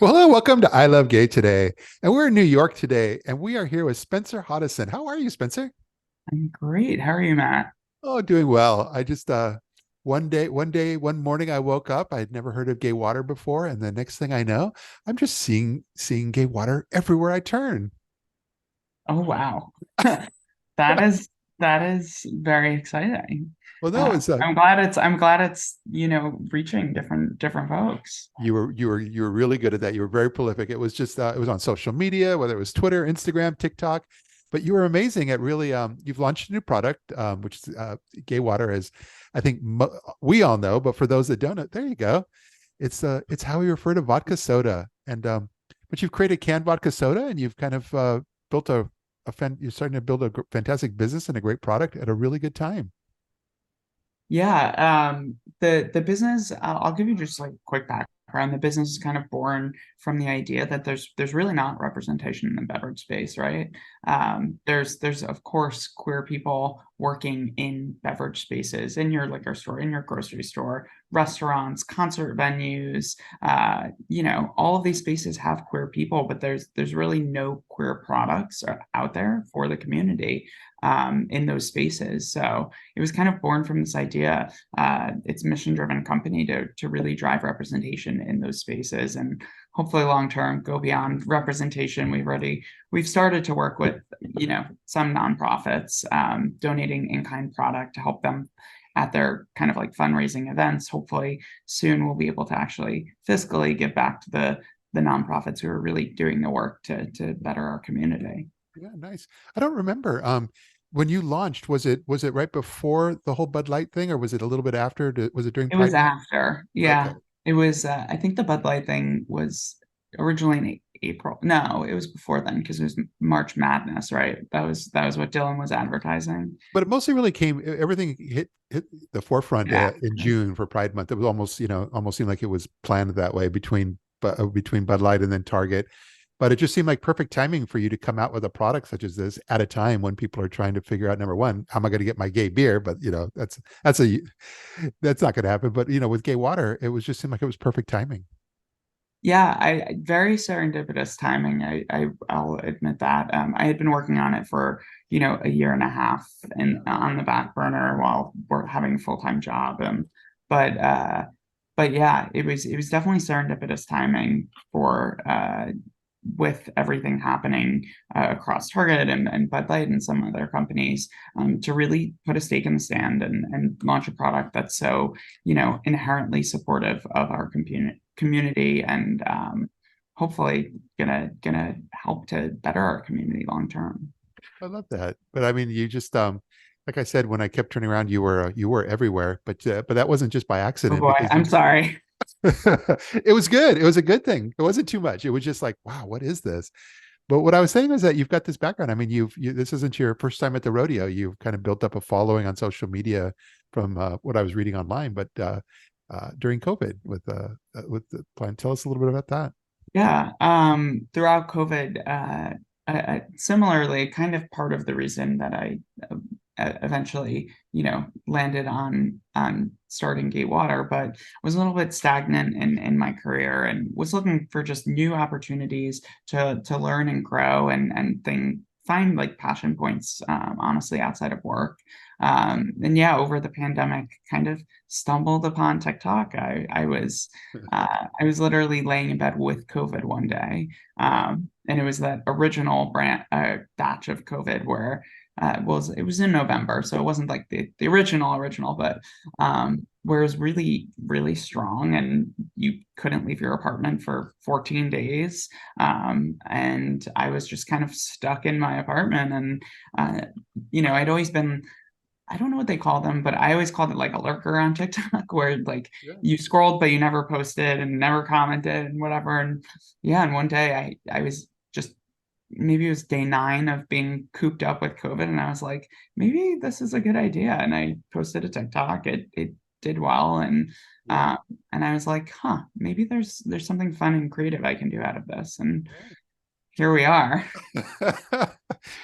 Well, hello, welcome to I Love Gay today. And we're in New York today, and we are here with Spencer Hoddeson. How are you, Spencer? I'm great. How are you, Matt? Oh, doing well. I just one morning I woke up. I had never heard of gay water before, and the next thing I know, I'm just seeing gay water everywhere I turn. Oh, wow. That is that is very exciting. Well, no, it's I'm glad it's reaching different folks. you were really good at that. You were very prolific. It was just it was on social media, whether it was Twitter, Instagram, TikTok, but you were amazing at really you've launched a new product, which is gay water, as I think we all know, but for those that don't know, there you go. It's how we refer to vodka soda. And but you've created canned vodka soda, and you've kind of built you're starting to build a fantastic business and a great product at a really good time. Yeah, the business, I'll give you just like quick background. The business is kind of born from the idea that there's really not representation in the beverage space, right? There's of course queer people working in beverage spaces, in your liquor store, in your grocery store, restaurants, concert venues, all of these spaces have queer people, but there's really no queer products out there for the community in those spaces. So it was kind of born from this idea. It's a mission-driven company to really drive representation in those spaces, and hopefully long term go beyond representation. We've started to work with some nonprofits donating in-kind product to help them at their kind of like fundraising events. Hopefully soon we'll be able to actually fiscally give back to the nonprofits who are really doing the work to better our community. Yeah, nice. I don't remember. When you launched, was it right before the whole Bud Light thing, or was it a little bit after? Was it during It was Pride Month? after. Okay. Yeah. It was I think the Bud Light thing was originally in April. No, it was before then because it was March Madness, right? That was what Dylan was advertising. But it mostly really came, everything hit the forefront Yeah. in June for Pride Month. It was almost, almost seemed like it was planned that way between Bud Light and then Target. But it just seemed like perfect timing for you to come out with a product such as this at a time when people are trying to figure out, number one, how am I going to get my gay beer? But that's not going to happen. But with gay water, it was just seemed like it was perfect timing. Yeah, very serendipitous timing. I'll admit that. I had been working on it for, a year and a half and on the back burner while we're having a full-time job. But uh but yeah, it was definitely serendipitous timing for with everything happening across Target and Bud Light and some other companies to really put a stake in the stand and launch a product that's so, inherently supportive of our community and hopefully gonna help to better our community long term. I love that. But I mean, you just like I said, when I kept turning around, you were everywhere. But that wasn't just by Oh accident boy, because I'm you sorry. it was good. It was a good thing. It wasn't too much. It was just like, wow, what is this? But what I was saying is that you've got this background. I mean, this isn't your first time at the rodeo. You've kind of built up a following on social media from what I was reading online, but during COVID with the plan. Tell us a little bit about that. Yeah, throughout COVID, similarly, kind of part of the reason that I eventually, landed on starting Gate Water, but was a little bit stagnant in my career and was looking for just new opportunities to learn and grow and find like passion points, honestly, outside of work. And yeah, over the pandemic, kind of stumbled upon TikTok. I was literally laying in bed with COVID one day. And it was that original batch of COVID where it was in November, so it wasn't like the original, but where it was really, really strong and you couldn't leave your apartment for 14 days. And I was just kind of stuck in my apartment. And, I'd always been I don't know what they call them, but I always called it like a lurker on TikTok, where like Yeah. you scrolled but you never posted and never commented and whatever. And yeah, and one day I was just maybe it was day 9 of being cooped up with COVID, and I was like, maybe this is a good idea. And I posted a TikTok. It did well, Yeah. and I was like, huh, maybe there's something fun and creative I can do out of this. And here we are.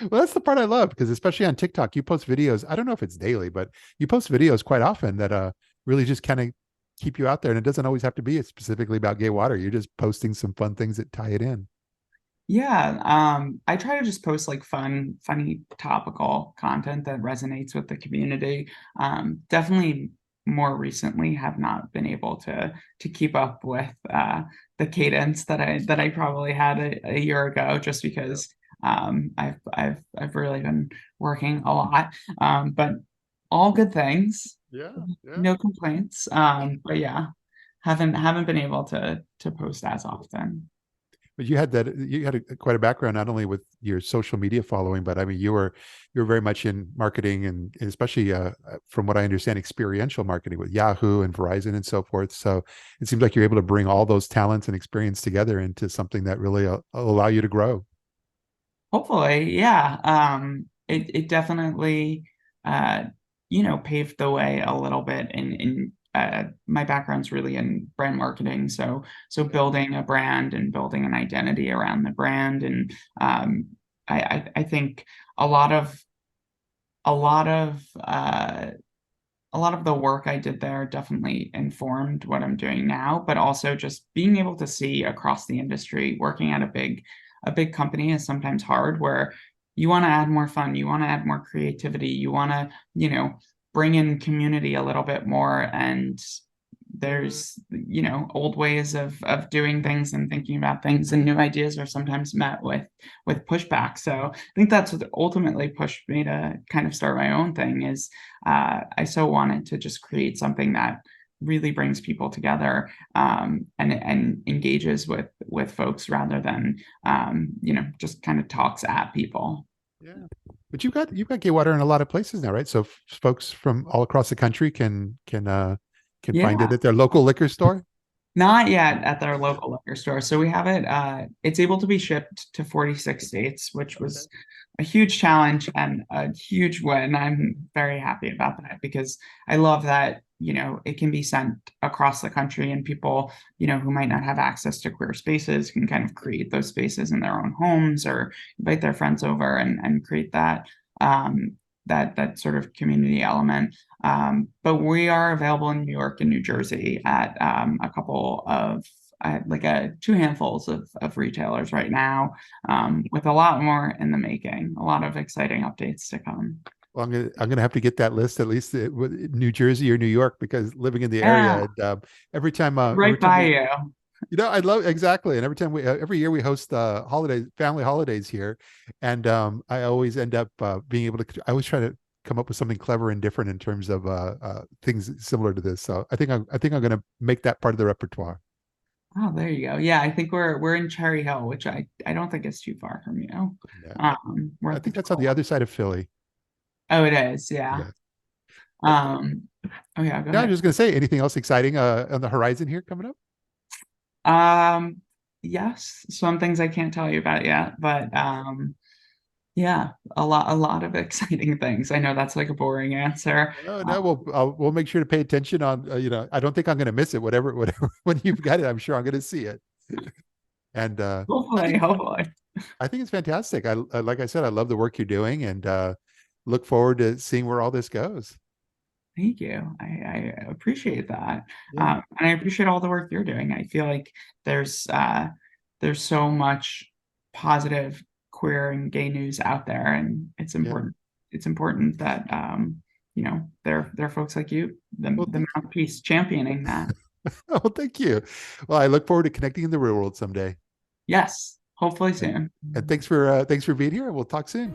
Well, that's the part I love because especially on TikTok, you post videos. I don't know if it's daily, but you post videos quite often that really just kind of keep you out there. And it doesn't always have to be specifically about gay water. You're just posting some fun things that tie it in. Yeah, I try to just post like funny topical content that resonates with the community. Definitely more recently have not been able to keep up with the cadence that I probably had a year ago, just because I've really been working a lot. But all good things, Yeah, yeah. no complaints. But yeah, haven't been able to post as often. But you had quite a background not only with your social media following, but I mean you were very much in marketing and especially from what I understand, experiential marketing with Yahoo and Verizon and so forth. So it seems like you're able to bring all those talents and experience together into something that really will allow you to grow. Hopefully, yeah. It definitely paved the way a little bit in my background's really in brand marketing. So building a brand and building an identity around the brand. And I think a lot of a lot of a lot of the work I did there definitely informed what I'm doing now, but also just being able to see across the industry, working at a big company is sometimes hard where you want to add more fun, you want to add more creativity, you want to, bring in community a little bit more. And there's, old ways of doing things and thinking about things, and new ideas are sometimes met with pushback. So I think that's what ultimately pushed me to kind of start my own thing is I so wanted to just create something that really brings people together, and engages with folks rather than just kind of talks at people. Yeah. But you've got gay water in a lot of places now, right? So folks from all across the country can find it Yeah. at their local liquor store. Not yet at their local liquor store. So we have it, it's able to be shipped to 46 states, which Okay. was a huge challenge and a huge win. I'm very happy about that because I love that, it can be sent across the country, and people, who might not have access to queer spaces can kind of create those spaces in their own homes or invite their friends over and create that sort of community element. But we are available in New York and New Jersey at a couple of like two handfuls of retailers right now, with a lot more in the making, a lot of exciting updates to come. Well, I'm gonna have to get that list at least with New Jersey or New York because living in the area, Yeah, and every right time by we, you. I love exactly, and every year we host holidays, family holidays here, and I always end up being able to. I always try to come up with something clever and different in terms of things similar to this. So I think I'm gonna make that part of the repertoire. Oh, there you go. Yeah, I think we're in Cherry Hill, which I don't think is too far from you. Yeah, We're I at the think that's on the 12. other side of Philly. Oh, it is. Yeah. Yeah. But Oh yeah, go yeah, I'm ahead. just gonna say anything else exciting on the horizon here coming up? Um, yes, some things I can't tell you about yet, but yeah, a lot of exciting things. I know that's like a boring answer. No, no, we'll make sure to pay attention on, I don't think I'm going to miss it. Whatever, when you've got it, I'm sure I'm going to see it. And I Hopefully, think, hopefully. I think it's fantastic. like I said, I love the work you're doing and look forward to seeing where all this goes. Thank you. I appreciate that. Yeah, And I appreciate all the work you're doing. I feel like there's so much positive queer and gay news out there, and it's yeah. important. It's important that there are folks like you, Well, the mouthpiece championing that. well, thank you. Well, I look forward to connecting in the real world someday. Yes, hopefully And, soon. and thanks for being here. We'll talk soon.